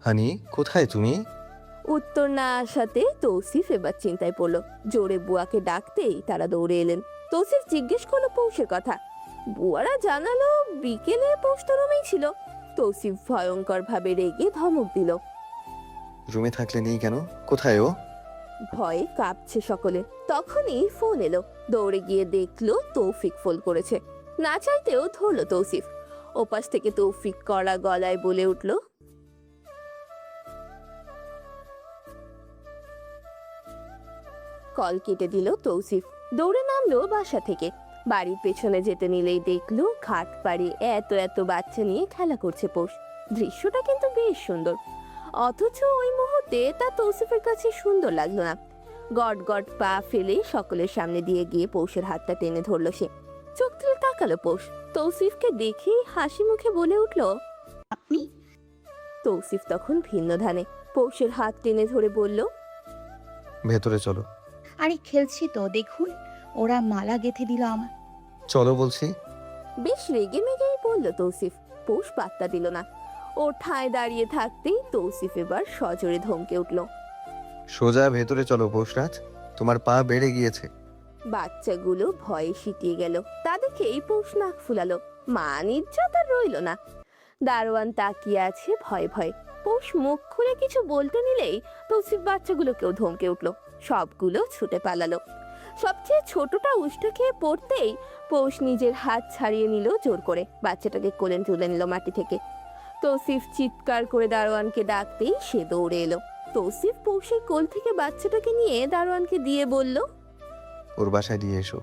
হানি, কোথায় তুমি? উত্তর না আসাতে তৌসিফ এবার চিন্তায় পড়লো। জোরে বুয়াকে ডাকতেই তারা দৌড়ে এলেন। তৌসিফ জিজ্ঞেস করলো পৌষের কথা। বুয়ারা জানালো বিকেলে পৌষ তো রুমেই ছিল। তৌসিফ ভয়ঙ্কর ভাবে রেগে ধমক দিল। রুমে থাকলে নেই কেন? কোথায় ও? ভয়ে কাঁপছে সকলে। তখনই ফোন এলো। দৌড়ে গিয়ে দেখলো তৌফিক ফোন করেছে। না চাইতেও ধরলো তৌসিফ। ওপাশ থেকে তৌফিক কড়া গলায় বলে উঠল, কল কেটে দিল তৌসিফ। দৌড়ে নামলো বাসা থেকে। বাড়ির পেছনে যেতে নিলেই দেখলো ঘাট পাড়ে এত এত বাচ্চা নিয়ে খেলা করছে পৌষ। দৃশ্যটা কিন্তু বেশ সুন্দর, অথচ ওই মুহূর্তে তা তৌসিফের কাছে সুন্দর লাগলো না। গট গট পা ফেলে সকলের সামনে দিয়ে গিয়ে পৌষের হাতটা টেনে ধরলো সে। চোখ তুলে তাকালো পৌষ। তৌসিফকে দেখেই হাসি মুখে বলে উঠল, আপনি? তৌসিফ তখন ভিন্ন ধানে পৌষের হাত টেনে ধরে বলল, ভেতরে চলো। আরে খেলছি তো, দেখুন ওরা মালা গেঁথে দিল আমার। চলো বলছি। বেশ রেগে মেগেই বলল তৌসিফ। পৌষ পাত্তা দিল না। ও ঠায় দাঁড়িয়ে থাকতেই তৌসিফ এবার সজোরে ধমকে উঠল, সোজা ভেতরে চলো পোষরাজ, তোমার পা বেড়ে গিয়েছে। বাচ্চাগুলো ভয়ে সিটিয়ে গেল। তা দেখেই পৌষ নাক ফুলালো। মান ইজ্জত আর রইল না। দারোয়ান তাকিয়ে আছে ভয়ে ভয়ে। পৌষ মুখ খুলে কিছু বলতে নিলেই তৌসিফ বাচ্চাগুলোকেও ধমকে উঠল। সবগুলো ছুটে পালালো। সবচেয়ে ছোটটা উষ্টা খেয়ে পড়তেই পৌষ নিজের হাত ছাড়িয়ে নিল জোর করে। বাচ্চাটাকে কোলে তুলে নিল মাটি থেকে। তৌসিফ চিৎকার করে দারোয়ানকে ডাকতেই সে দৌড়ে এলো। তৌসিফ পৌষের কোল থেকে বাচ্চাটাকে নিয়ে দারোয়ানকে দিয়ে বলল, ওর বাসায় দিয়ে এসো।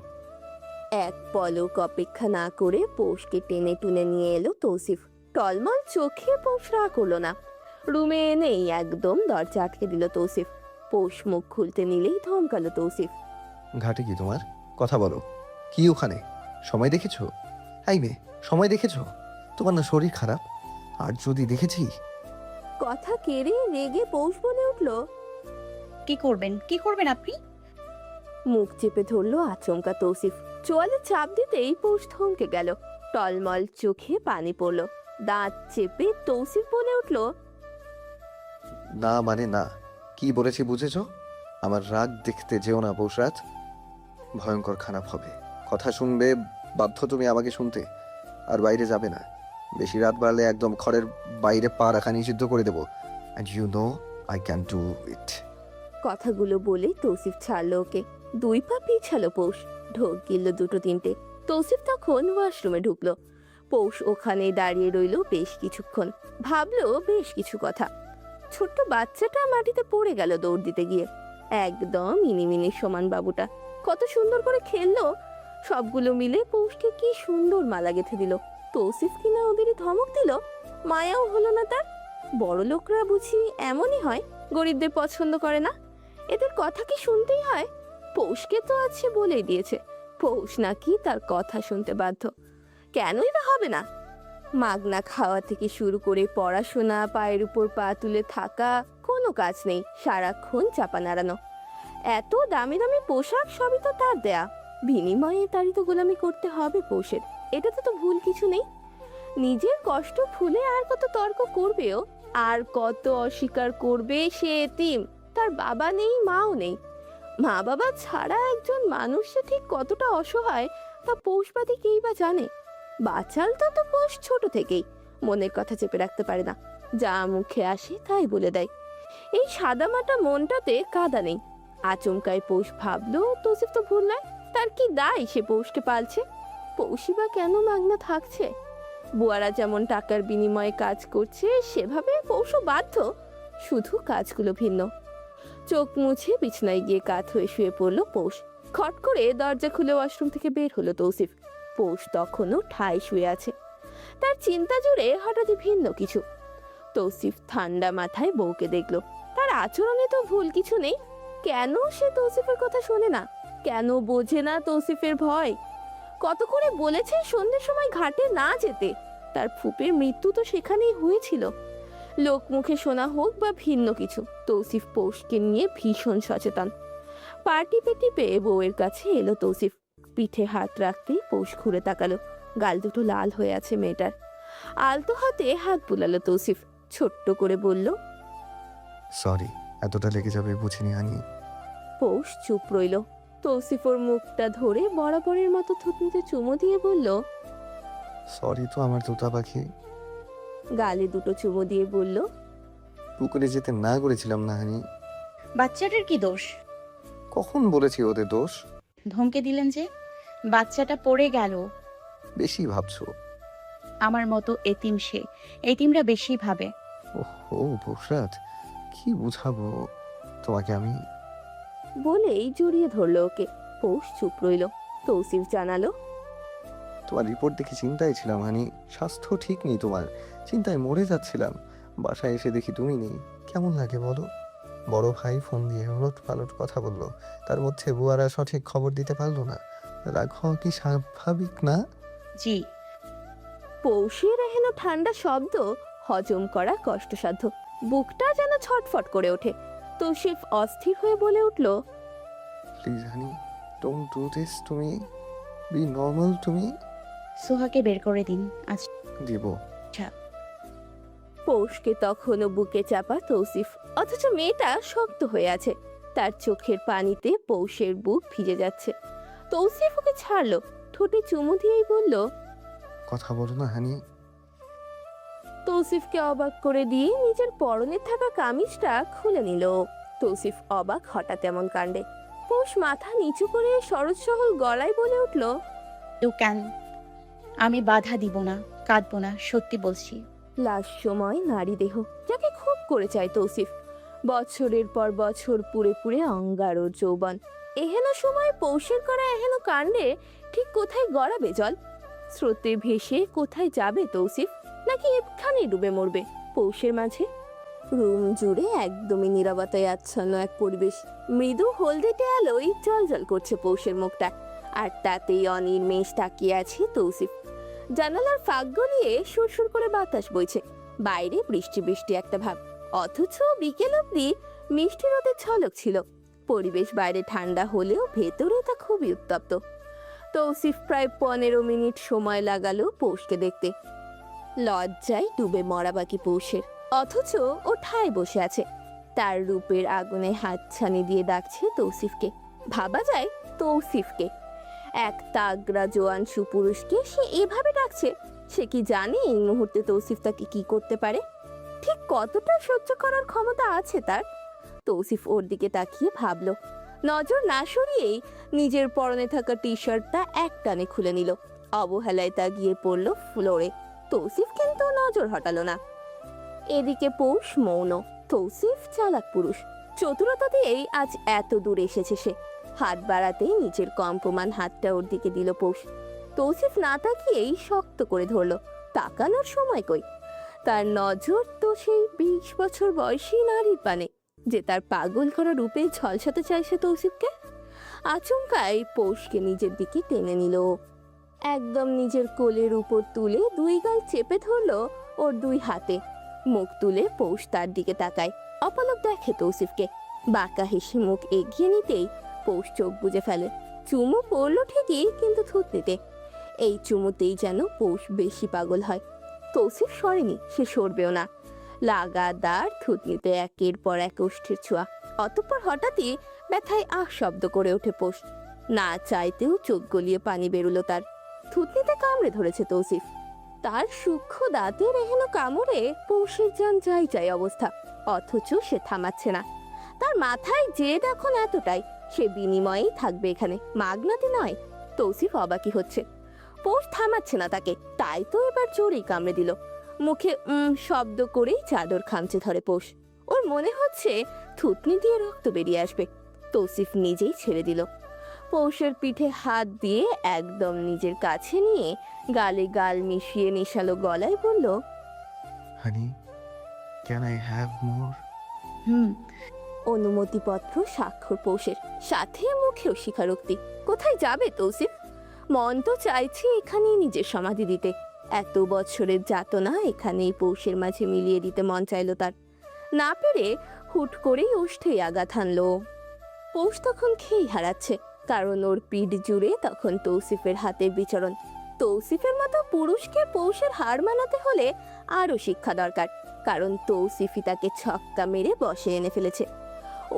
এক পলক অপেক্ষা না করে পৌষকে টেনে টুনে নিয়ে এলো তৌসিফ। টলমল চোখে পৌষ রাগ করলো না। রুমে এনেই একদম দরজা আটকে দিল তৌসিফ। পৌষ মুখ খুলতে নিলেই ধমকালো তৌসিফ, ঘাটে কি তোমার? কথা বলো। কি ওখানে? সময় দেখেছো? হাই মেয়ে, সময় দেখেছো? তোমার না শরীর খারাপ? আর যদি দেখেছি। কথা কেড়ে রেগে পৌষ বলে উঠল, কি করবেন, কি করবেন আপনি? মুখ চেপে ধরলো আচমকা তৌসিফ। চোয়ালে চাপ দিতেই পৌষ থমকে গেল। টলমল চোখে পানি পড়লো। দাঁত চেপে তৌসিফ বলে উঠল, না মানে না। কি বলেছি বুঝেছো? আমার রাগ দেখতে যেও না পোষরাজ, ভয়ঙ্কর খারাপ হবে। কথা শুনবে, বাধ্য তুমি আমাকে শুনতে। আর বাইরে যাবে না। বেশি রাত বাড়লে একদম ঘরের বাইরে পা রাখা নিষিদ্ধ করে দেবো। And you know I can do it. কথাগুলো বলে তৌসিফ ছাড়লো ওকে। দুই পা পিছালো পৌষ। ঢোক গিলল দুটো তিনটে। তৌসিফ তখন ওয়াশরুমে ঢুকলো। পৌষ ওখানে দাঁড়িয়ে রইলো বেশ কিছুক্ষণ। ভাবলো বেশ কিছু কথা। ছোট্ট বাচ্চাটা মাটিতে পড়ে গেল দৌড় দিতে গিয়ে। একদম ইনিমিনি সমান বাবুটা কত সুন্দর করে খেললো। সবগুলো মিলে পৌষকে কি সুন্দর মালা গেঁথে দিল। তৌসিফ কিনা ওদেরই ধমক দিল। মায়াও হলো না তার। বড় লোকরা বুঝি এমনই হয়, গরিবদের পছন্দ করে না। এদের কথা কি শুনতেই হয়? পৌষকে তো আছে বলেই দিয়েছে, পৌষ নাকি তার কথা শুনতে বাধ্য। কেনই বা হবে না? মাগনা খাওয়া থেকে শুরু করে পড়াশোনা, পায়ের উপর পা তুলে থাকা, কোনো কাজ নেই, সারাক্ষণ চাপা নাড়ানো। এত দামি দামি পোশাক সবই তো তার দেয়া। বিনিময়ে তারই তো গোলামি করতে হবে পৌষের। এটাতে তো ভুল কিছু নেই। নিজের কষ্ট ভুলে আর কত তর্ক করবেও, আর কত অস্বীকার করবে সে এতিম। তার বাবা নেই, মাও নেই। মা বাবা ছাড়া একজন মানুষ সে ঠিক কতটা অসহায় তা পৌষবাদী কেই বা জানে। বাচাল তো পৌষ ছোট থেকেই মনের কথা চেপে রাখতে পারে না। যা মুখে আসে তাই বলে দেয়। এই সাদামাটা মনটাতে কাদা নেই। আচমকায় পৌষ ভাবলো তৌসিফ তো ভুল নয়। তার কি দায় সে পৌষকে পালছে? পৌষই বা কেন মাগনা থাকছে? বুয়ারা যেমন টাকার বিনিময়ে কাজ করছে সেভাবে পৌষও বাধ্য, শুধু কাজগুলো ভিন্ন। চোখ মুছে বিছানায় গিয়ে কাত হয়ে শুয়ে পড়লো পৌষ। খট করে দরজা খুলে ওয়াশরুম থেকে বের হলো তৌসিফ। পৌষ তখনও ঠায় শুয়ে আছে। তার চিন্তা জুড়ে হঠাৎই ভিন্ন কিছু। তৌসিফ ঠান্ডা মাথায় বউকে দেখলো। তার আচরণে তো ভুল কিছু নেই। কেন সে তৌসিফের কথা শোনে না? কেন বোঝে না তৌসিফের ভয়? কত করে বলেছে সন্ধ্যের সময় ঘাটে না যেতে। তার ফুপের মৃত্যু তো সেখানেই হয়েছিল। লোক মুখে শোনা হোক বা ভিন্ন কিছু, তৌসিফ পৌষকে নিয়ে ভীষণ সচেতন। পার্টি পেটি পেয়ে বউয়ের কাছে এলো তৌসিফ। পিঠে হাত রাখতেই পৌষ ঘুরে তাকালো। গাল দুটো লাল হয়ে আছে মেয়েটার। আলতো হাতে হাত বুলালো তৌসিফ। ছোট্ট করে বলল। সরি, এতটা লেগে যাবে বুঝিনি হানি। পৌষ চুপ রইল। তৌসিফ ওর মুখটা ধরে বরাবরের মতো থুতনিতে চুমু দিয়ে বলল। সরি তো আমার তোতা পাখি। গালে দুটো চুমু দিয়ে বলল। পুকুরে যেতে না করেছিলাম না হানি। বাচ্চাটার কি দোষ? কখন বলেছি ওদের দোষ? ধমকে দিলেন যে। বাচ্চাটা পড়ে গেল। বেশি ভাবছো। আমার মতো এতিম সে। এতিমরা বেশি ভাবে। ও বসরাত, কি বুঝাবো তোমাকে আমি। বলেই জড়িয়ে ধরলো ওকে। পৌষ চুপ রইল। তৌসিফ জানালো। তোমার রিপোর্ট দেখে চিন্তায় ছিলাম হানি, স্বাস্থ্য ঠিক নেই তোমার, চিন্তায় মরে যাচ্ছিলাম। বাসায় এসে দেখি তুমি নেই, কেমন লাগে বলো? বড় ভাই ফোন দিয়ে উলট পালট কথা বললো, তার মধ্যে বুয়ারা সঠিক খবর দিতে পারলো না। রাগ হওয়া কি স্বাভাবিক না? জি। পৌষের এহেন ঠান্ডা শব্দ হজম করা কষ্টসাধ্য। বুকটা যেন ছটফট করে ওঠে। তৌসিফ অস্থির হয়ে বলে উঠল। Please honey, don't do this to me, be normal to me. সোহাকে বের করে দিন আজ। দিব। পৌষকে তখনও বুকে চাপা তৌসিফ, অথচ মেয়েটা শক্ত হয়ে আছে। তার চোখের পানিতে পৌষের বুক ভিজে যাচ্ছে। তৌসিফ ওকে ছাড়লো, ঠোঁটে চুমু দিয়েই বলল। কথা বলো না হানি। তৌসিফকে অবাক করে দিয়ে নিজের পরনে থাকা কামিজটা খুলে নিল। তৌসিফ অবাক হঠাৎ এমন কাণ্ডে। পৌষ মাথা নিচু করে সরজ সহল গলায় বলে উঠল। You can. আমি বাধা দিব না, কাঁদবো না, সত্যি বলছি। লাশ সময় নারী দেহ, যাকে খুব করে চায় তৌসিফ। বছরের পর বছর পুরে পুরে অঙ্গার ও যৌবন। এহেন সময় পৌষের করা এহেন কাণ্ডে ঠিক কোথায় গড়াবে জল? স্রোতে ভেসে কোথায় যাবে তৌসিফ? নাকি এখানে ডুবে মরবে পৌষের মাঝে? রুম জুড়ে একদমই নীরবতায় আচ্ছন্ন এক পরিবেশ। মৃদু হলদেটে আলোয় জল করছে পৌষের মুখটা, আর তাতেই অনির্মেষ তাকিয়ে আছে তৌসিফ। জানালার ফাঁক গলিয়ে সুরসুর করে বাতাস বইছে। বাইরে বৃষ্টি বৃষ্টি একটা ভাব, অথচ বিকেল অব্দি মিষ্টি রোদের ঝলক ছিল। পরিবেশ বাইরে ঠান্ডা হলেও ভেতরে তা খুবই উত্তপ্ত। তৌসিফ প্রায় 15 মিনিট সময় লাগালো পৌষকে দেখতে। লজ্জায় ডুবে মরা বাকি পৌষের, অথচ ও ঠায় বসে আছে। তার রূপের আগুনে হাতছানি দিয়ে ডাকছে তৌসিফকে। ভাবা যায় তৌসিফকে, এক তাগড়া জোয়ান সুপুরুষকে সে এভাবে ডাকছে। সে কি জানে এই মুহূর্তে তৌসিফ তাকে কি করতে পারে? ঠিক কতটা সহ্য করার ক্ষমতা আছে তার? তৌসিফ ওর দিকে তাকিয়ে ভাবলো। নজর না সরিয়েই নিজের পরনে থাকা টি শার্টটা এক টানে খুলে নিল। অবহেলায় তা গিয়ে পড়লো ফ্লোরে। তৌসিফ কিন্তু নজর হটালো না। এদিকে পৌষ মৌন। তৌসিফ চালাক পুরুষ, চতুরতা দিয়েই আজ এত দূর এসেছে সে। হাত বাড়াতেই নিচের কম্পমান হাতটা ওর দিকে দিল পৌষ। তৌসিফ না তাকিয়েই শক্ত করে ধরলো। তাকানোর সময় কই, তার নজর তো সেই 20 বছর বয়সী নারীর পানে, যে তার পাগল করা রূপে ঝলসাতে চাইছে তৌসিফকে। আচমকাই পৌষকে নিজের দিকে টেনে নিল। একদম নিজের কোলের উপর তুলে 2 গাল চেপে ধরলো ওর 2 হাতে। মুখ তুলে পৌষ তার দিকে তাকায়, অপলক দেখে তৌসিফকে। বাঁকা হেসে মুখ এগিয়ে নিতেই পৌষ চোখ বুজে ফেলে। চুমু পড়লো ঠিকই, কিন্তু থুতনিতে। এই চুমুতেই যেন পৌষ বেশি পাগল হয়। তৌসিফ সরেনি, সে সরবেও না। লাগাতার থুতনিতে একের পর এক ওষ্ঠের ছোঁয়া। অতঃপর হঠাৎই ব্যথায় আহ শব্দ করে ওঠে পৌষ। না চাইতেও চোখ গলিয়ে পানি বেরুলো তার। থুতনিতে কামড়ে ধরেছে তৌসিফ। তার সূক্ষ্ম দাঁতের এহেন কামড়ে পৌষের যান যাই অবস্থা, অথচ সে থামাচ্ছে না। তার মাথায় জেদ এখন এতটাই, সে বিনিময়েই থাকবে এখানে, মাগনাতি নয়। তৌসিফ অবাকি হচ্ছে। পৌষ থামাচ্ছে না তাকে, তাই তো এবার জোরেই কামড়ে দিল। মুখে শব্দ করেই চাদর খামচে ধরে পৌষ। ওর মনে হচ্ছে থুতনি দিয়ে রক্ত বেরিয়ে আসবে। তৌসিফ নিজেই ছেড়ে দিল। পৌষের পিঠে হাত দিয়ে একদম নিজের কাছে নিয়ে গালে গাল মিশিয়ে নেশালো গলায় বলল। হানি, ক্যান আই হ্যাভ মোর? হুম। অনুমতিপত্র স্বাক্ষর পৌষের, সাথে মুখেও স্বীকারোক্তি। কোথায় যাবে তৌসিফ? মন তো চাইছে এখানেই নিজের সমাধি দিতে। এত বছরের যাতনা এখানেই পৌষের মাঝে মিলিয়ে দিতে মন চাইল তার। না পেরে হুট করেই ওষ্ঠেই আঘাত হানলো। পৌষ তখন খেই হারাচ্ছে, কারণ ওর পিঠ জুড়ে তখন তৌসিফের হাতের বিচরণ। তৌসিফের মতো পুরুষকে পৌষের হার মানাতে হলে আরো শিক্ষা দরকার। কারণ তৌসিফই তাকে ছক্কা মেরে বসে এনে ফেলেছে।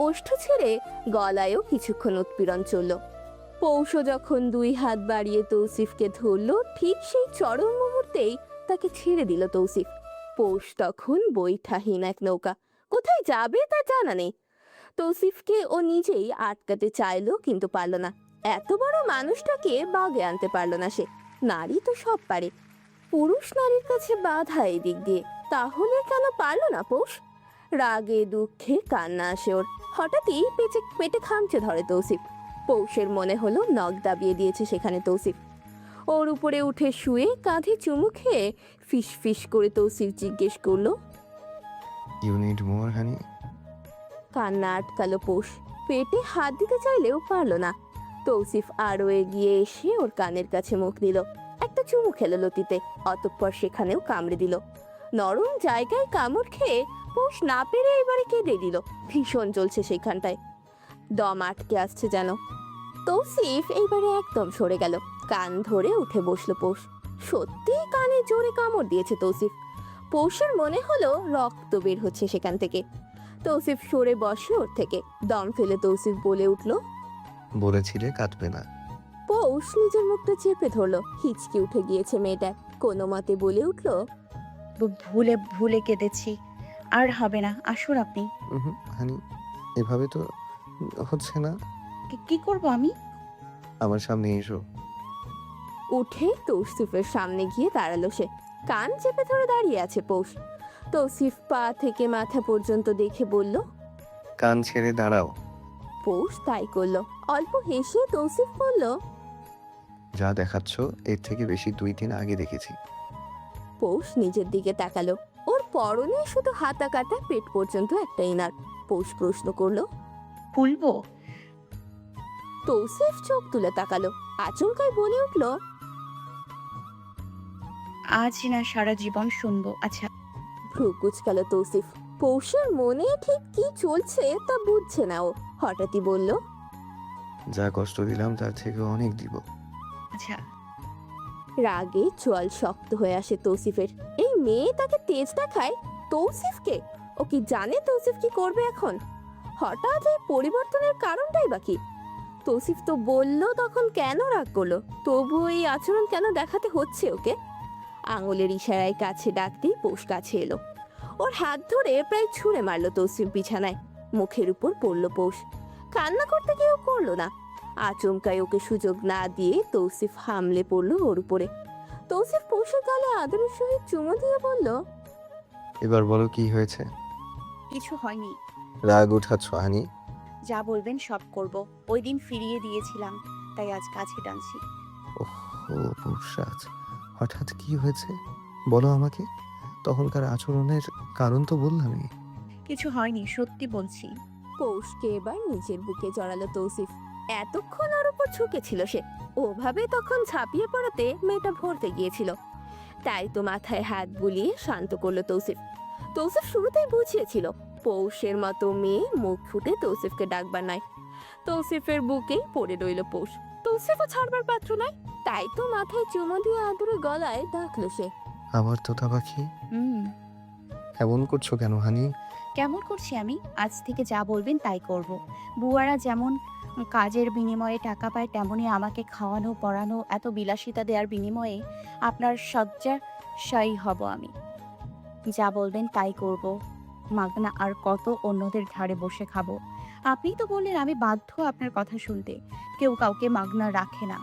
ওষ্ঠ ছেড়ে গলায়ও কিছুক্ষণ উৎপীড়ন চলল। পৌষও যখন দুই হাত বাড়িয়ে তৌসিফকে ধরল, ঠিক সেই চরম মুহূর্তেই তাকে ছেড়ে দিল তৌসিফ। পৌষ তখন বৈঠাহীন এক নৌকা, কোথায় যাবে তা জানা নেই। তৌসিফকে ও নিজেই আটকাতে চাইলো, কিন্তু পারল না। এত বড় মানুষটাকে বাগে আনতে পারল না সে। নারী তো সব পারে, পুরুষ নারীর কাছে বাধা এই দিক দিয়ে। তাহলে কেন পারল না পৌষ? রাগে দুঃখে কান্না আসে ওর। হঠাৎই পেটে খামচে ধরে তৌসিফ। পৌষের মনে হলো নখ দাবিয়ে দিয়েছে সেখানে তৌসিফ। ওর উপরে উঠে শুয়ে কাঁধে চুমু খেয়ে ফিস ফিস করে তৌসিফ জিজ্ঞেস করলো, ইউ নিড মোর হানি? কান্না আটকালো পৌষ। পেটে হাত দিতে চাইলেও পারল না। তৌসিফ আরো এগিয়ে এসে ওর কানের কাছে মুখ দিল, একটা চুমু খেলো লতিতে, অতঃপর সেখানেও কামড়ে দিল। নরম জায়গায় কামড় খেয়ে পৌষ না পেরে এবারে কেঁদে দিল। ভীষণ জ্বলছে সেখানটায়, দম আটকে আসছে যেন। তৌসিফ এইবারে একদম সরে গেল, কান ধরে উঠে বসলো পৌষ। সত্যি কানে জোরে কামড় দিয়েছে তৌসিফ। পৌষের মনে হলো রক্ত বের হচ্ছে সেখান থেকে। তৌসিফ সরে বসে ওর থেকে। দম ফেলে তৌসিফ বলে উঠল, বলেছিলে কাঁদবে না। পৌষ নিজের মুখটা চেপে ধরলো। হিচকি উঠে গিয়েছে মেয়েটার। কোনো মতে বলে উঠল, ভুলে ভুলে কেঁদেছি, আর হবে না, আসুন আপনি। হানি, এভাবে তো হচ্ছে না। কি করব আমি? আমার সামনে এসো। উঠে তৌসিফের সামনে গিয়ে দাঁড়ালো সে। কান চেপে ধরে দাঁড়িয়ে আছে পৌষ। তৌসিফ পা থেকে মাথা পর্যন্ত দেখে বলল, কান ছেড়ে দাঁড়াও। পৌষ তাই করলো। অল্প হেসে তৌসিফ বলল, যা দেখাচ্ছ এর থেকে বেশি 2 দিন আগে দেখেছি। পৌষ নিজের দিকে তাকালো। ওর পরনে শুধু হাতা কাটা, পেট পর্যন্ত একটা ইনার। পৌষ প্রশ্ন করলো, খুলবো? তৌসিফ চোখ তুলে তাকালো। আচমকাই বলে উঠল, আজ না সারা জীবন শুনবো। আচ্ছা। ভ্রু কুচকালো তৌসিফ। পৌষের মনে ঠিক কি চলছে তা বুঝছে না ও। হঠাৎই বলল, যা কষ্ট দিলাম তার থেকে অনেক দিব। আচ্ছা। রাগে চোয়াল শক্ত হয়ে আসে তৌসিফের। এই মেয়ে তাকে তেজ দেখায়। তৌসিফকে? ও কি জানে তৌসিফ কি করবে এখন? হঠাৎ এই পরিবর্তনের কারণটাই বাকি। তৌসিফ তো বলল তখন, কেন রাগ করলো? তবু এই আচরণ কেন দেখাতে হচ্ছে ওকে? আঙুলের ইশারায় কাছে ডাকতেই পৌষ কাছে এলো। ওর হাত ধরে প্রায় ছুঁড়ে মারলো তৌসিফ বিছানায়। মুখের উপর পড়লো পৌষ। কান্না করতে গিয়েও করলো না। আচমকাই ওকে সুযোগ না দিয়ে তৌসিফ হামলে পড়লো ওর উপরে। তৌসিফ পৌষের গালে আদরের সহিত চুমো দিয়ে বলল, এবার বলো কি হয়েছে? কিছু হয়নি। রাগ উঠাচ্ছ হানি? যা বলবেন সব করব। ওই দিন ফিরিয়ে দিয়েছিলাম, তাই আজ কাছে টানছি। ওহো পৌষরাজ, হঠাৎ কি হয়েছে বলো আমাকে। তখনকার আচরণের কারণ তো বললামই। কিছু হয়নি, সত্যি বলছি। পৌষকে এবার নিজের বুকে জড়ালো তৌসিফ। এতক্ষণ ওর উপর ঝুঁকেছিল সে। ওভাবে তখন ঝাঁপিয়ে পড়াতে মেয়েটা ভরতে গিয়েছিল। তাই তো মাথায় হাত বুলিয়ে শান্ত করলো তৌসিফ। তৌসিফ শুরুতেই বুঝিয়েছিল পৌষের মতো মেয়ে মুখ ফুটে তৌসিফকে ডাকবার নাই। তৌসিফের বুকেই পড়ে রইল পৌষ। তৌসিফও ছাড়বার পাত্র নয়। তাই তো মাথায় চুমো দিয়ে আদরে গলায় ডাকলো সে। আমার তোতা পাখি, হুম। এমন করছো কেন হানি? কেমন করছি আমি? আজ থেকে যা বলবেন তাই করব। বুয়ারা যেমন কাজের বিনিময়ে টাকা পায়, তেমনই আমাকে খাওয়ানো পড়ানো, এত বিলাসিতা দেওয়ার বিনিময়ে আপনার শয্যাশায়ী হব আমি। যা বলবেন তাই করব। মাগনা আর কত অন্যদের ধারে বসে খাবো? আপনি তো বললেন আমি বাধ্য আপনার কথা শুনতে। কেউ কাউকে মাগনা রাখে না।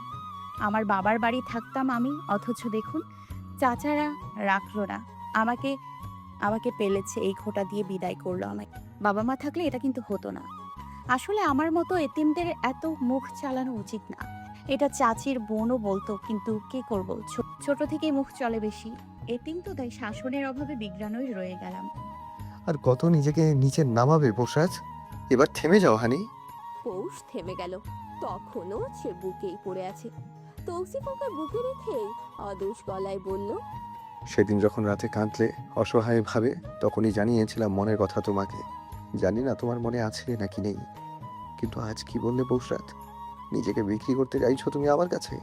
আমার বাবার বাড়ি থাকতাম আমি, অথচ দেখুন চাচারা রাখলো না আমাকে। আমাকে পেলেছে, এই খোঁটা দিয়ে বিদায় করলো আমায়। বাবা মা থাকলে এটা কিন্তু হতো না। আসলে আমার মতো এতিমদের এত মুখ চালানো উচিত না। এটা চাচির বোনও বলতো, কিন্তু কি করব, ছোট থেকেই মুখ চলে বেশি। এতিম তো তাই শাসনের অভাবে বিগ্রানই রয়ে গেলাম। আর কত নিজেকে নিচে নামাবে পৌষরাজ? এবার থেমে যাও হানি। পৌষ থেমে গেল। তখনও সে বুকেই পড়ে আছে। তৌসিফ ওকে বুকে রেখেই অদোষ গলায় বলল, সেদিন যখন রাতে কাঁদলে অসহায় ভাবে, তখনই জানিয়েছিলাম মনের কথা তোমাকে। জানি না তোমার মনে আছে নাকি নেই, কিন্তু আজ কি বললে পৌষরাজ? নিজেকে বিক্রি করতে চাইছো তুমি আমার কাছে?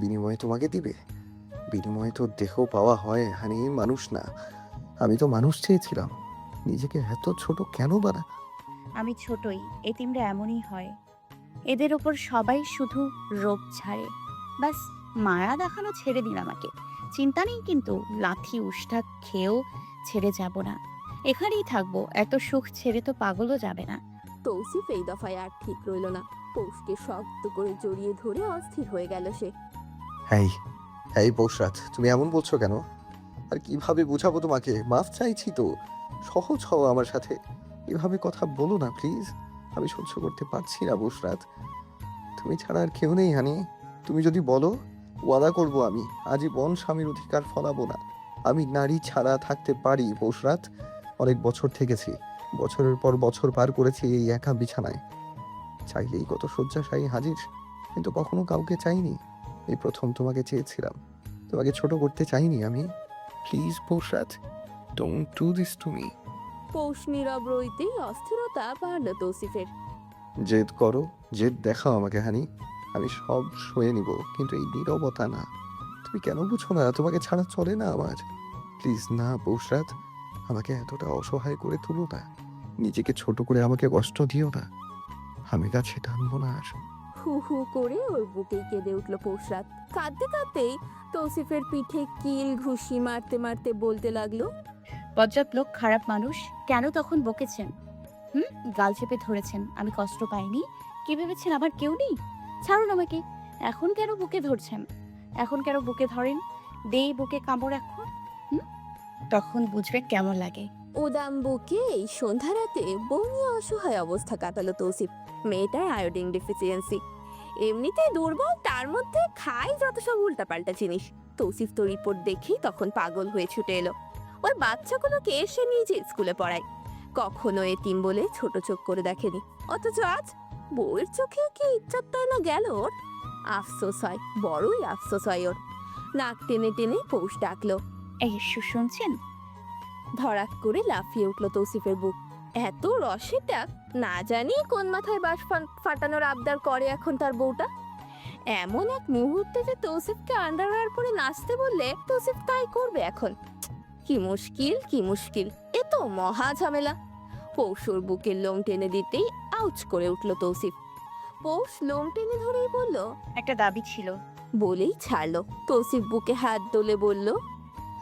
বিনিময়ে তোমাকে দিবে? বিনিময়ে তো দেহ পাওয়া হয় হানি, মানুষ না। আমি তো মানুষ চেয়েছিলাম, নিজেকে এত ছোট কেন বানা? আমি ছোটই, এতিমরা এমনই হয়। এদের ওপর সবাই শুধু রোগ ছাড়ে। বাস মায়া দেখানো ছেড়ে দিন আমাকে। চিন্তা নেই কিন্তু, লাথি উষ্ঠা খেয়েও ছেড়ে যাব না। এখানেই থাকবো, এত সুখ ছেড়ে তো পাগলও যাবে না। তৌসিফ এই দফায় আর ঠিক রইল না, পৌষকে শক্ত করে জড়িয়ে ধরে অস্থির হয়ে গেল সে। এই এই পৌষরাজ, তুমি এমন বলছো কেন? আর কিভাবে বুঝাবো তোমাকে? মাফ চাইছি তো, সহজ হও আমার সাথে। এভাবে কথা বলো না প্লিজ, আমি সহ্য করতে পারছি না পৌষরাজ। তুমি ছাড়া আর কেউ নেই হানি। তুমি যদি বলো, ওয়াদা করব আমি আজীবন স্বামীর অধিকার ফলাবো না। আমি নারী ছাড়া থাকতে পারি পৌষরাজ। অনেক বছর থেকেছি, বছরের পর বছর পার করেছি এই একা বিছানায়। চাইলেই কত শয্যাশায়ী হাজির, কিন্তু কখনো কাউকে চাইনি। এই প্রথম তোমাকে চেয়েছিলাম, তোমাকে ছোট করতে চাইনি আমি। Please Poushraj, don't do this to me. Poush নীরব রইতেই অস্থিরতা বাড়ল তৌসিফের। জেদ করো, জেদ দেখাও আমাকে হানি, আমি সব সয়ে নিব, কিন্তু এই নীরবতা না। তুমি কেন বুঝো না? তোমাকে ছাড়া চলে না আমার। প্লিজ না পৌষরাজ, আমাকে এতটা অসহায় করে তুলো না, নিজেকে ছোট করে আমাকে কষ্ট দিও না। আমি কাছে টানবো না আর। হু হু করে ওর বুকে কেঁদে উঠল পৌষরাত। কাঁদতে কাঁদতেই তৌসিফের পিঠে কিল ঘুষি মারতে মারতে বলতে লাগলো, বজ্জাত লোক, খারাপ মানুষ। কেন তখন বকেছেন? গাল চেপে ধরেছেন, আমি কষ্ট পাইনি? কি ভেবেছেন আমার কেউ নেই? ছাড়ুন আমাকে। এখন কেন বুকে ধরছেন? এখন কেন বুকে ধরেন? দেই বুকে কামড় এখন। তখন বুঝবেন কেমন লাগে। উদাম বুকে এই সন্ধ্যা রাতে বমি অসহায় অবস্থা কাটালো তৌসিফ। মেয়েটার আয়োডিন ডেফিসিয়েন্সি, এমনিতেই দুর্বল, তার মধ্যে খায় যত সব উল্টাপাল্টা জিনিস। তৌসিফ তো রিপোর্ট দেখেই তখন পাগল হয়ে ছুটে এলো। ওই বাচ্চাগুলোকে এসে নিজে স্কুলে পড়ায়, কখনো এতিম বলে ছোট চোখ করে দেখেনি। অথচ আজ বউয়ের চোখে কি ইজ্জতটাই না গেল ওর। আফসোস হয়, বড়ই আফসোস হয় ওর। নাক টেনে টেনে পৌষ ডাকলো। এই শুনছেন? ধড়াক করে লাফিয়ে উঠল তৌসিফের বুক। এত রসেটা, না জানি কোন মাথায় বাঁশ ফাটানোর আবদার করে এখন তার বউটা। এমন এক মুহূর্তে যে তৌসিফকে আন্ডারওয়্যার পরে নাচতে বললে তৌসিফ তাই করবে এখন। কি মুশকিল, কি মুশকিল, এ তো মহা ঝামেলা। পৌষর বুকের লোম টেনে দিতেই আউচ করে উঠল তৌসিফ। পৌষ লোম টেনে ধরেই বলল, একটা দাবি ছিল। বলেই ছাড়লো। তৌসিফ বুকে হাত দোলে বলল,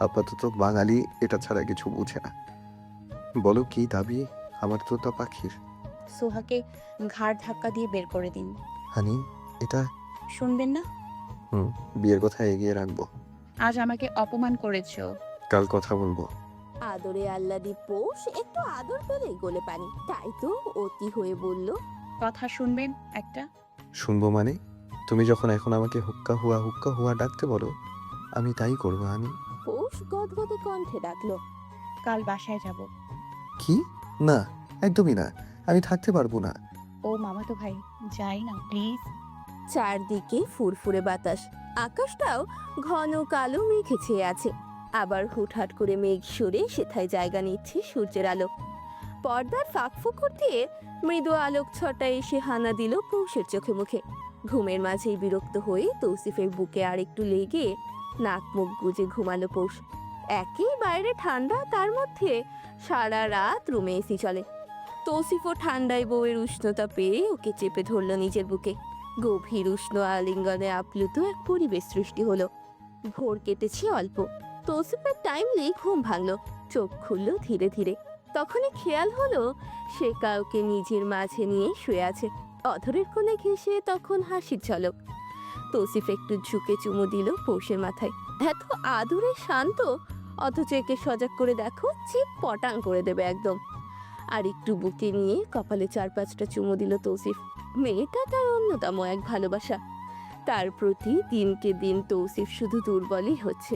আপাতত বাঙালি এটা ছাড়া কিছু বুঝে না। বলো কি দাবি আমার তোতা পাখির? সোহাকে ঘাড় ধাক্কা দিয়ে বের করে দিন। হানি, এটা শুনবেন না? বিয়ের কথা এগিয়ে রাখবো, আজ আমাকে অপমান করেছো। কাল কথা বলবো। আদরে আহ্লাদি পৌষ একটু আদর পেলেই গলে পানি, তাই তো অতি হয়ে বলল, কথা শুনবেন একটা? শুনবো মানে? তুমি যখন এখন আমাকে হুক্কা হুয়া ডাকতে বলো, আমি তাই করবো। আমি পৌষ গদগদে কণ্ঠে ডাকলো, কাল বাসায় যাব। কি? না, একদমই না, আমি থাকতে পারবো না। ও মামাতো ভাই, যাই না প্লিজ। চারদিকে ফুরফুরে বাতাস, আকাশটাও ঘন কালো মেঘে ছেয়ে আছে। আবার হুটহাট করে মেঘ সরে সেথায় জায়গা নিচ্ছে সূর্যের আলো। পর্দার ফাঁকফোকর দিয়ে মৃদু আলোক ছটা এসে হানা দিল পৌষের চোখে মুখে। ঘুমের মাঝেই বিরক্ত হয়ে তৌসিফের বুকে আর একটু লেগে নাক মুখ গুজে ঘুমালো পৌষ। একই বাইরে ঠান্ডা, তার মধ্যে সারা রাত রুমে এসি চলে। তৌসিফও ঠান্ডায় বউয়ের উষ্ণতা পেয়ে ওকে চেপে ধরলো নিজের বুকে। গভীর উষ্ণ আলিঙ্গনে আপ্লুত এক পরিবেশ সৃষ্টি হলো। ভোর কেটেছে অল্প, তৌসিফের টাইমলি ঘুম ভাঙলো, চোখ খুললো ধীরে ধীরে। তখনই খেয়াল হলো সে কাউকে নিজের মাঝে নিয়ে শুয়ে আছে। অধরের কোণে ঘেঁষে তখন হাসির ঝলক। তৌসিফ একটু ঝুঁকে চুমু দিল পৌষের মাথায়। এত আদুরে শান্ত, অথচ একে সজাগ করে দেখো চিপ পটাং করে দেবে একদম। আর একটু বুকে নিয়ে কপালে 4-5টা চুমু দিল তৌসিফ। মেয়েটা তার অন্যতম এক ভালোবাসা। তার প্রতি দিনকে দিন তৌসিফ শুধু দুর্বলই হচ্ছে।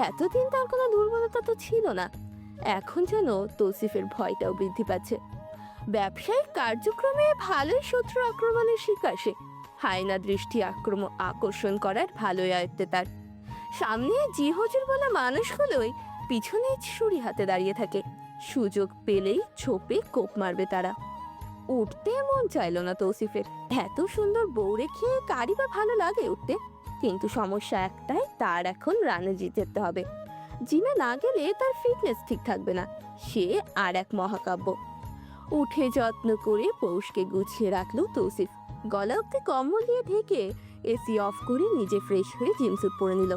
এতদিন তার কোনো দুর্বলতা তো ছিল না, এখন যেন তৌসিফের ভয়টাও বৃদ্ধি পাচ্ছে। ব্যবসায়িক কার্যক্রমে ভালোই শত্রু আক্রমণের শিকার সে। হায়না দৃষ্টি আকর্ষণ করার ভালোই আয়ত্তে তার। সামনে জিহজুর বলা মানুষগুলোই পিছনে ছুরি হাতে দাঁড়িয়ে থাকে। সুযোগ পেলেই ছোপে কোপ মারবে তারা। উঠতে মন চাইলো না তৌসিফের। এত সুন্দর বউ রেখে কারই বা ভালো লাগে উঠতে? কিন্তু সমস্যা একটাই, তার এখন রানে জিতে যেতে হবে। জিমে না গেলে তার ফিটনেস ঠিক থাকবে না। সে আর এক মহাকাব্য। উঠে যত্ন করে পৌষকে গুছিয়ে রাখলো তৌসিফ। গলা অব্দি কম্বল দিয়ে ঢেকে এসি অফ করে নিজে ফ্রেশ হয়ে জিমস্যুট পরে নিল।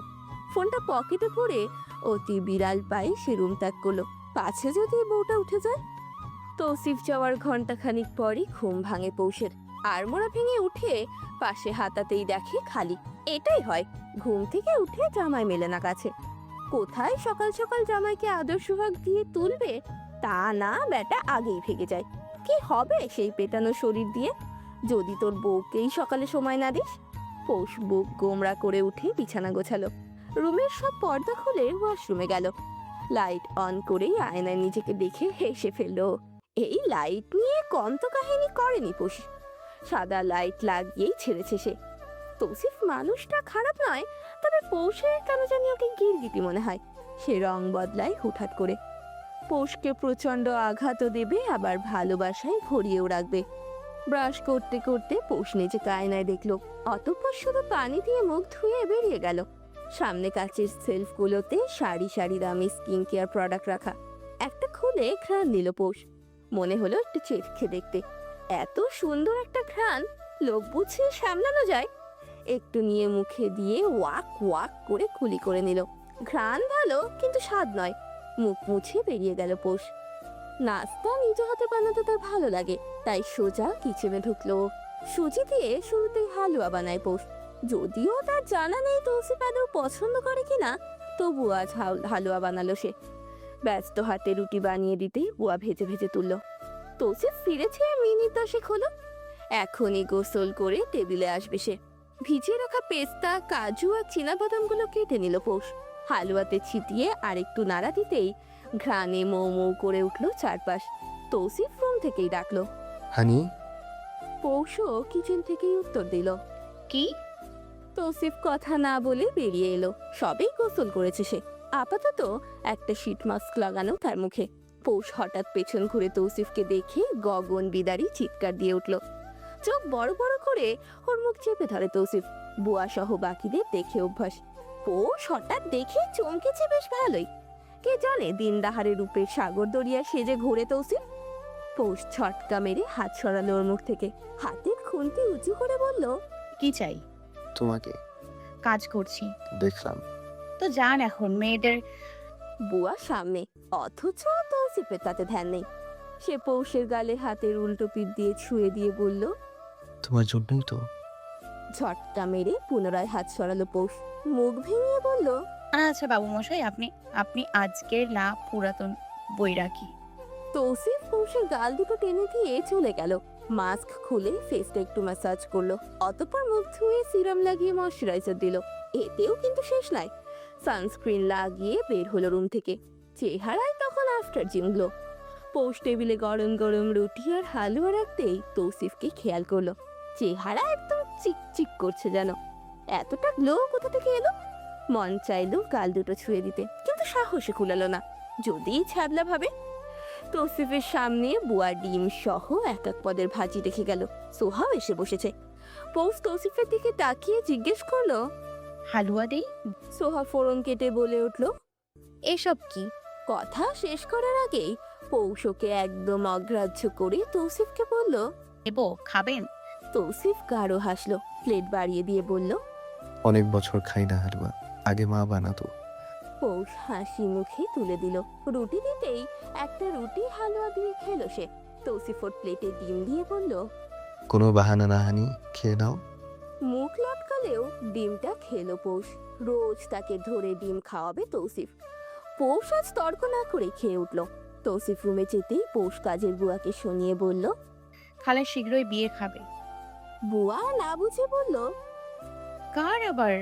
ফোনটা পকেটে পরে অতি বিড়াল পায়ে সে রুম ত্যাগ করলো। পাছে যদি বউটা উঠে যায়। তৌসিফ যাওয়ার ঘন্টাখানিক পরই ঘুম ভাঙে পৌষের। আড়মোড়া ভেঙে উঠে পাশে হাতাতেই দেখে খালি। এটাই হয়, ঘুম থেকে উঠে জামাই মেলে না কাছে। কোথায় সকাল সকাল জামাইকে আদর সোহাগ দিয়ে তুলবে, তা না বেটা আগেই ভেগে যায়। কি হবে সেই পেটানো শরীর দিয়ে যদি তোর বউকেই সকালে সময় না দিস। পৌষ বুক গোমরা করে উঠে বিছানা গোছালো। রুমের সব পর্দা খুলে ওয়াশরুমে গেল। লাইট অন করেই আয়নায় নিজেকে দেখে হেসে ফেললো। এই লাইট নিয়ে কম তো কাহিনী করেনি পৌষ। সাদা লাইট লাগিয়েই ছেড়েছে সে। তৌসিফ মানুষটা খারাপ নয়, তবে পৌষের কেন জানি ওকে গিরগিটি মনে হয়। সে রং বদলায় হুটহাট করে। পৌষকে প্রচন্ড আঘাতও দেবে, আবার ভালোবাসায় ভরিয়েও রাখবে। ব্রাশ করতে করতে পৌষ নিজেকে আয়নায় দেখলো। অতঃপর শুধু পানি দিয়ে মুখ ধুয়ে বেরিয়ে গেল। সামনে কাচের সেলফগুলোতে সারি সারি দামি স্কিন কেয়ার প্রোডাক্ট রাখা। একটা খুলে ঘ্রাণ নিল পৌষ। মনে হলো একটু চেখে দেখতে। এত সুন্দর একটা ঘ্রাণ লোক বুঝিয়ে সামলানো যায়। একটু নিয়ে মুখে দিয়ে ওয়াক ওয়াক করে কুলি করে নিল। ঘ্রাণ ভালো, কিন্তু স্বাদ নয়। মুখ মুছে বেরিয়ে গেল পৌষ। নাস্তা নিজ হাতে বানাতে তার ভালো লাগে, তাই সোজা কিচেনে ঢুকলো। সুজি দিয়ে শুরুতেই হালুয়া বানায় পৌষ। যদিও তার জানা নেই তৌসিফ আদৌ পছন্দ করে কিনা, তবু আজ হালুয়া বানালো সে। ব্যস্ত হাতে রুটি বানিয়ে দিতেই বুয়া ভেজে ভেজে তুললো। তৌসিফ ফিরেছে মিনিট 10 হলো। এখনই গোসল করে টেবিলে আসবে সে। ভিজিয়ে রাখা পেস্তা, কাজু আর চীনাবাদামগুলো কেটে নিল পৌষ। হালুয়াতে ছিটিয়ে আর একটু নাড়া দিতেই ঘ্রাণে মৌ মৌ করে উঠলো চারপাশ। তৌসিফ রুম থেকেই ডাকলো। হানি। পৌষও কিচেন থেকেই উত্তর দিল। কি? তৌসিফ কথা না বলে বেরিয়ে এলো। সবেই গোসল করেছে সে। আপাতত একটা শীট মাস্ক লাগানো তার মুখে। পৌষ হঠাৎ পেছন ঘুরে তৌসিফকে দেখে গগন বিদারী চিৎকার দিয়ে উঠল। চোখ বড় বড় করে ওর মুখ চেপে ধরে তৌসিফ। বুয়া সহ বাকিদের দেখে অভ্যাস। পৌষ হঠাৎ দেখে চমকেছে বেশ ভালোই। কে জানে দিন দাহারে রূপের সাগর দরিয়া সেজে ঘুরে তৌসিফ। পৌষ ছটকা মেরে হাত সরালো ওর মুখ থেকে। হাতের খুন্তি উঁচু করে বলল, কি চাই? তোমাকে কাজ করছি। দেখলাম। তো যান এখন, মেয়েদের। বুয়া সামনে, অথচ তৌসিফের তাতে ধ্যান নেই। সে পৌষের গালে হাতের উল্টো পিঠ দিয়ে ছুঁয়ে দিয়ে বলল, তোমার জন্যই তো। ঝটকা মেরে পুনরায় হাত সরালো পৌষ। মুখ ভেঙে বলল, আচ্ছা বাবু মশাই, আপনি আপনি আজকের না পুরাতন বৈরাগী। তৌসিফ পৌষের গাল দুটো টেনে দিয়ে চলে গেল। মাস্ক খুলে ফেসটা একটু ম্যাসাজ করলো। অতঃপর মুখ ধুয়ে সিরাম লাগিয়ে ময়শ্চারাইজার দিল। এতেও কিন্তু শেষ নাই। সানস্ক্রিন লাগিয়ে বের হলো রুম থেকে। চেহারায় তখন আফটার জিম গ্লো। পৌষ টেবিলে গরম গরম রুটি আর হালুয়া রাখতেই তৌসিফকে খেয়াল করলো। চেহারা একদম চিকচিক করছে যেন। এতটা গ্লো কোথা থেকে এলো? মন চাইলো গাল দুটো ছুঁয়ে দিতে, কিন্তু সাহসে কুলালো না। যদি ছ্যাবলা ভাবে। তৌসিফের সামনে বুয়া ডিম সহ এক এক পদের ভাজি রেখে গেল। সোহাও এসে বসেছে। পৌষ তৌসিফের দিকে তাকিয়ে জিজ্ঞেস করলো, হালুয়া দেই? সোহা ফোড়ন কেটে বলে উঠলো, এসব কি? কথা শেষ করার আগেই পৌষকে একদম অগ্রাহ্য করে তৌসিফকে বলল, দেব, খাবেন? তৌসিফ গাঢ় হাসলো, প্লেট বাড়িয়ে দিয়ে বলল, অনেক বছর খাই না হালুয়া, আগে মা বানাতো। পৌষ হাসি মুখে তুলে দিল। রুটি দিতেই একটা রুটি হালুয়া দিয়ে খেলো সে। তৌসিফ ওর প্লেটে ডিম দিয়ে বলল, কোনো বাহানা না হানি, খেয়ে নাও। মুখ লটকালেও ডিমটা খেলো পৌষ। রোজ তাকে ধরে ডিম খাওয়াবে তৌসিফ। পৌষ আজ তর্ক না করে খেয়ে উঠল। তৌসিফ রুমে যেতেই পৌষ কাজের বুয়াকে শুনিয়ে বলল, খালা শীঘ্রই বিয়ে খাবে। বুয়া না বুঝে বলল, কার আবার?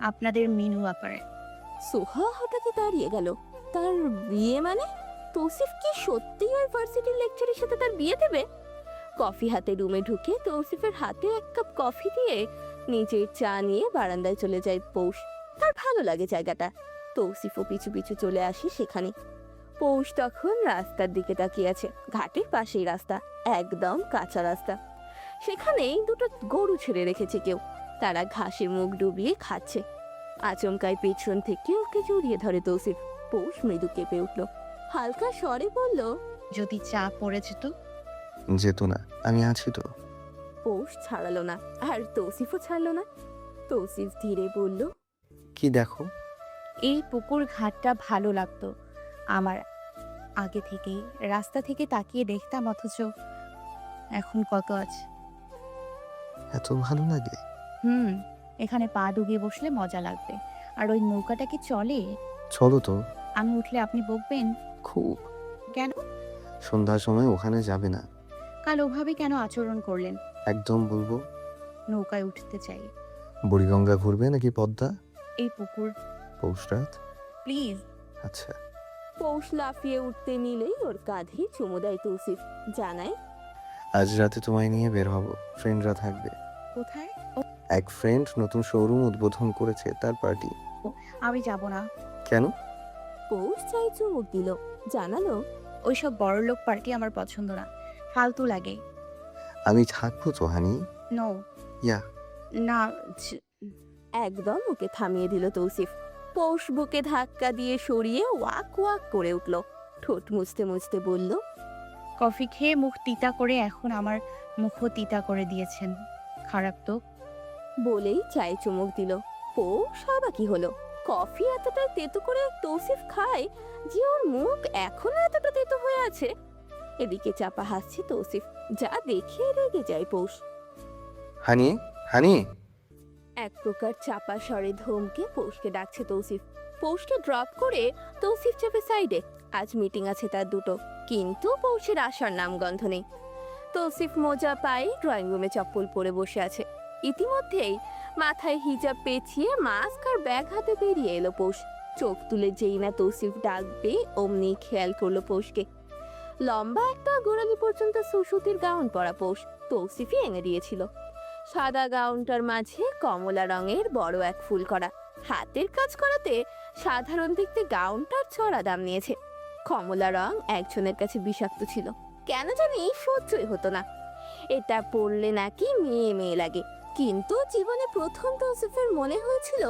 আপনাদের মিনু আপারে। সোহা হঠাৎই দাঁড়িয়ে গেল। তার বিয়ে মানে? তৌসিফ কি সত্যি ওই ভার্সিটির লেকচারের সাথে তার বিয়ে দেবে? কফি হাতে রুমে ঢুকে তৌসিফের হাতে এক কাপ কফি দিয়ে নিজের চা নিয়ে বারান্দায় চলে যায় পৌষ। তার ভালো লাগে জায়গাটা। তৌসিফও পিছু পিছু চলে আসে সেখানে। পৌষ তখন রাস্তার দিকে তাকিয়ে আছে। ঘাটের পাশেই রাস্তা, একদম কাঁচা রাস্তা। সেখানেই দুটো গরু ছেড়ে রেখেছে কেউ। তারা ঘাসে মুখ ডুবিয়ে খাচ্ছে। আচমকায় পেছন থেকে ওকে জড়িয়ে ধরে তৌসিফ। পৌষ মৃদু কেঁপে উঠল, হালকা স্বরে বলল, যদি চা পড়ে যেত। যেত না, আমি আছি তো। পৌষ ছাড়ালো না, আর তৌসিফও ছাড়লো না। তৌসিফ ধীরে বলল, কি দেখো? এই পুকুর ঘাটটা ভালো লাগতো আমার আগে থেকেই। রাস্তা থেকে তাকিয়ে দেখতাম, অথচ এখন কত আছে। এত ভালো লাগে? এখানে পা ডুবিয়ে বসলে মজা লাগবে। আর ওই নৌকাটা কি চলে? চলো তো। আমি উঠলে আপনি বকবেন? খুব। কেন? সন্ধ্যার সময় ওখানে যাবে না? কাল ওভাবে কেন আচরণ করলেন? একদম বলবো। নৌকায় উঠতে চাই। বুড়িগঙ্গা ঘুরবে নাকি পদ্মা? এই পুকুর। পৌষ রাত? প্লিজ। আচ্ছা। পৌষ লাফিয়ে উঠতে নিলেই ওর কাঁধে চুমু দেয় তৌসিফ, জানায়, আজ রাতে তোমায় নিয়ে বের হব, ফ্রেন্ডরা থাকবে। কোথায়? এক ফ্রেন্ড নতুন শোরুম উদ্বোধন করেছে, তার পার্টি। আমি যাব না। কেন? পৌষ চাই চুমুক দিল, জানালো, ওইসব বড়লোক পার্টি আমার পছন্দ না, ফালতু লাগে। আমি থাকবো তো হানি। নো। ইয়া। না। একদম ওকে থামিয়ে দিল তৌসিফ। পৌষ বুকে ধাক্কা দিয়ে সরিয়ে ওয়াক ওয়াক করে উঠল, ঠোঁট মুছতে মুছতে বলল, কফি খেয়ে মুখ তিতা করে এখন আমার মুখও তিতা করে দিয়েছেন। খারাপ তো। বলেই চায়ে চুমুক দিল। পৌষ অবাকই হলো, কফি এতটা তেতো করে তৌসিফ খায় যে ওর মুখ এখনো এতটা তেতো হয়ে আছে। এদিকে চাপা হাসছে তৌসিফ, যা দেখে রেগে যায় পৌষ। হানি, হানি। এক প্রকার চাপা স্বরে ধমকে পৌষকে ডাকছে তৌসিফ। পৌষকে ড্রপ করে তৌসিফ চাপে সাইডে। আজ মিটিং আছে তার দুটো, কিন্তু পৌষের আসার নামগন্ধ নেই। তৌসিফ মোজা পায়ে ড্রয়িং রুমে চপ্পল পরে বসে আছে। ইতিমধ্যেই মাথায় হিজাব পেঁচিয়ে মাস্ক আর ব্যাগ হাতে বেরিয়ে এলো পৌষ। চোখ তুলে যেই না তৌসিফ ডাকবে অমনি খেয়াল করলো পৌষকে। লম্বা একটা গোড়ালি পর্যন্ত সুসুতির গাউন পরা পৌষ তৌসিফই এনে দিয়েছিল। সাদা গাউনটার মাঝে কমলা রঙের বড় এক ফুল করা। হাতের কাজ করাতে সাধারণ দেখতে গাউনটার চড়া দাম নিয়েছে। কমলা রং একজনের কাছে বিষাক্ত ছিল, কেন জানি সহ্যই হতো না। এটা পরলে নাকি মেয়ে মেয়ে লাগে, কিন্তু জীবনে প্রথম তৌসিফের মনে হয়েছিল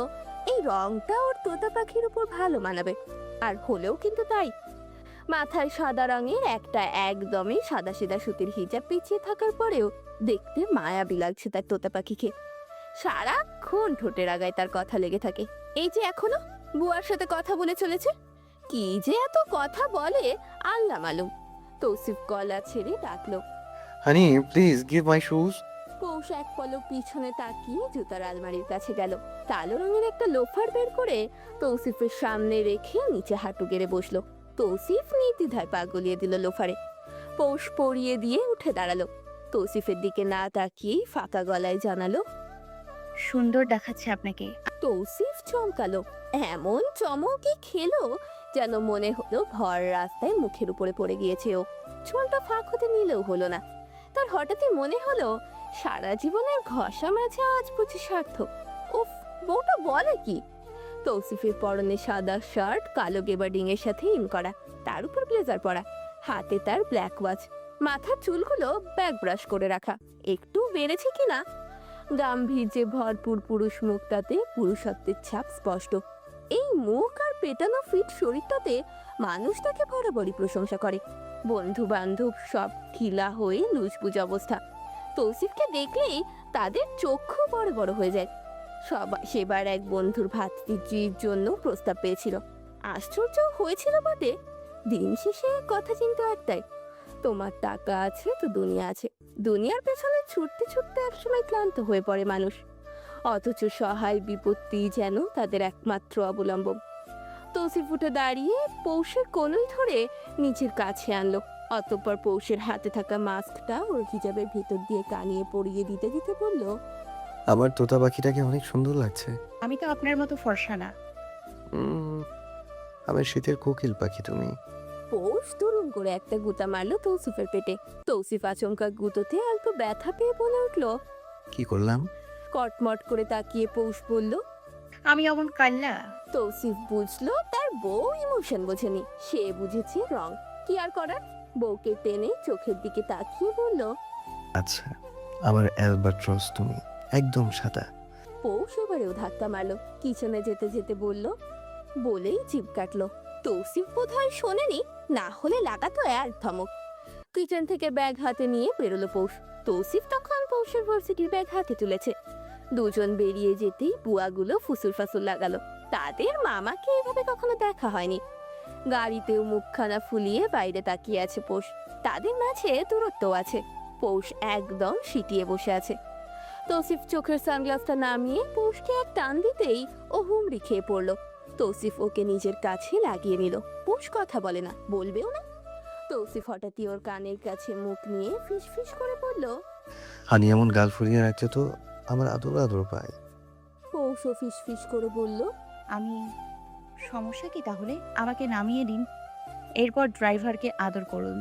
এই রংটা ওর তোতা পাখির উপর ভালো মানাবে, আর হলেও কিন্তু তাই। মাথায় সাদা রঙের একটা একদমই সাদাসিধা সুতির হিজাব পিছিয়ে থাকার পরেও দেখতে মায়াবী লাগছে তার তোতা পাখিকে। সারাক্ষণ ঠোঁটের আগায় তার কথা লেগে থাকে। এই যে এখনো বুয়ার সাথে কথা বলে চলেছে, কি যে এত কথা বলে আল্লাহ মালুম। তৌসিফ গলা ছেড়ে ডাকলো, হানি প্লিজ গিভ মাই শুজ। পৌষ এক পলক পিছনে তাকিয়ে জুতার আলমারির কাছে গেল। কালো রঙের একটা লোফার বের করে তৌসিফের সামনে রেখে নিচে হাঁটু গেড়ে বসলো। তৌসিফ নির্দ্বিধায় পা গলিয়ে দিল লোফারে। পৌষ পরিয়ে দিয়ে উঠে দাঁড়ালো। তৌসিফের দিকে না তাকিয়েই ফাঁকা গলায় জানালো, সুন্দর দেখাচ্ছে আপনাকে। তৌসিফ চমকালো, এমন চমকই খেলো যেন মনে হলো ভর রাস্তায় মুখের উপরে পড়ে গিয়েছে ও। চুলটা ফাঁক হতে নিলেও হলো না। তার হঠাৎই মনে হলো সারা জীবনের ঘষা মাঝে আজ বুঝি সার্থক। উফ, বউটা বলে কি! তৌসিফের পরনে সাদা শার্ট, কালো গেবার্ডিং এর সাথে ইন করা, তার উপর ব্লেজার পরা, হাতে তার ব্ল্যাক ওয়াচ, মাথার চুলগুলো ব্যাক ব্রাশ করে রাখা। একটু বেড়েছে কিনা, গাম্ভীর্যে ভরপুর পুরুষ মুখটাতে পুরুষত্বের ছাপ স্পষ্ট। এই মুখ আর পেটানো ফিট শরীরটাতে মানুষ তাকে বরাবরই প্রশংসা করে। বন্ধু বান্ধব সব ঢিলা হয়ে লুজবুজ অবস্থা। তৌসিফকে দেখলেই তাদের চক্ষু বড় বড় হয়ে যায়। সেবার এক বন্ধুর ভাতৃজির জন্য প্রস্তাব পেয়েছিল। আশ্চর্য হয়েছিল বটে। দিন শেষে কথা চিন্তা একটাই, তোমার টাকা আছে তো দুনিয়া আছে। দুনিয়ার পেছনে ছুটতে ছুটতে একসময় ক্লান্ত হয়ে পড়ে মানুষ, অথচ সহায় বিপত্তি যেন তাদের একমাত্র অবলম্বন। তৌসিফ উঠে দাঁড়িয়ে পৌষের কোনই ধরে নিজের কাছে আনলো। অতঃপর পৌষের হাতে থাকা মাস্কটা ওর হিজাবের ভিতর দিয়ে কানিয়ে পরিয়ে দিতে দিতে বলল, আমার তোতা পাখিটাকে অনেক সুন্দর লাগছে। আমি তো আপনার মতো ফর্সা না। আমার শীতের কোকিল পাখি তুমি। পৌষ দুরুম করে একটা গুঁতা মারলো তৌসিফের পেটে। তৌসিফ আচমকা গুঁতোতে অল্প ব্যথা পেয়ে বলে উঠল, কি করলাম? কটমট করে তাকিয়ে পৌষ বলল, আমি অমন কাল্লা। তৌসিফ বুঝলো তার বউ ইমোশন বোঝেনি, সে বুঝেছে রং। কি আর করার, বউকে টেনে চোখের দিকে তাকিয়ে বলল, আচ্ছা, আমার অ্যালবাট্রস তুমি, একদম সাদা। পৌষ এবারেও ধাক্কা মারলো, কিচেনে যেতে যেতে বলল, বলেই জিভ কাটলো। তৌসিফ বোধহয় শোনেনি, না হলে লাগাতো এক ধমক। কিচেন থেকে ব্যাগ হাতে নিয়ে বেরোলো পৌষ। তৌসিফ তখন পৌষের ভার্সিটির ব্যাগ হাতে তুলেছে। দুজন বেরিয়ে যেতেই বুয়াগুলো ফুসুর ফাসুর লাগালো। তাদের মামাকে এভাবে কখনো দেখা হয়নি। গাড়িতেও মুখখানা ফুলিয়ে বাইরে তাকিয়ে আছে পৌষ। তাদের মাঝে দূরত্ব আছে। পৌষ একদম সিটিয়ে বসে আছে। তৌসিফ চোখের সানগ্লাসটা নামিয়ে পৌষকে এক টান দিতেই ও হুমড়ি খেয়ে পড়লো। তৌসিফ ওকে নিজের কাছে লাগিয়ে নিল। পৌষ কথা বলে না, বলবেও না। তৌসিফ হঠাৎই ওর কানের কাছে মুখ নিয়ে ফিস ফিস করে বলল, হানি এমন গাল ফুলিয়ে রাখতে তো আমার আদর আদর পায়। পৌষও ফিস ফিস করে বলল, আমি সমস্যা কি তাহলে? আমাকে নামিয়ে দিন, এরপর ড্রাইভারকে আদর করুন।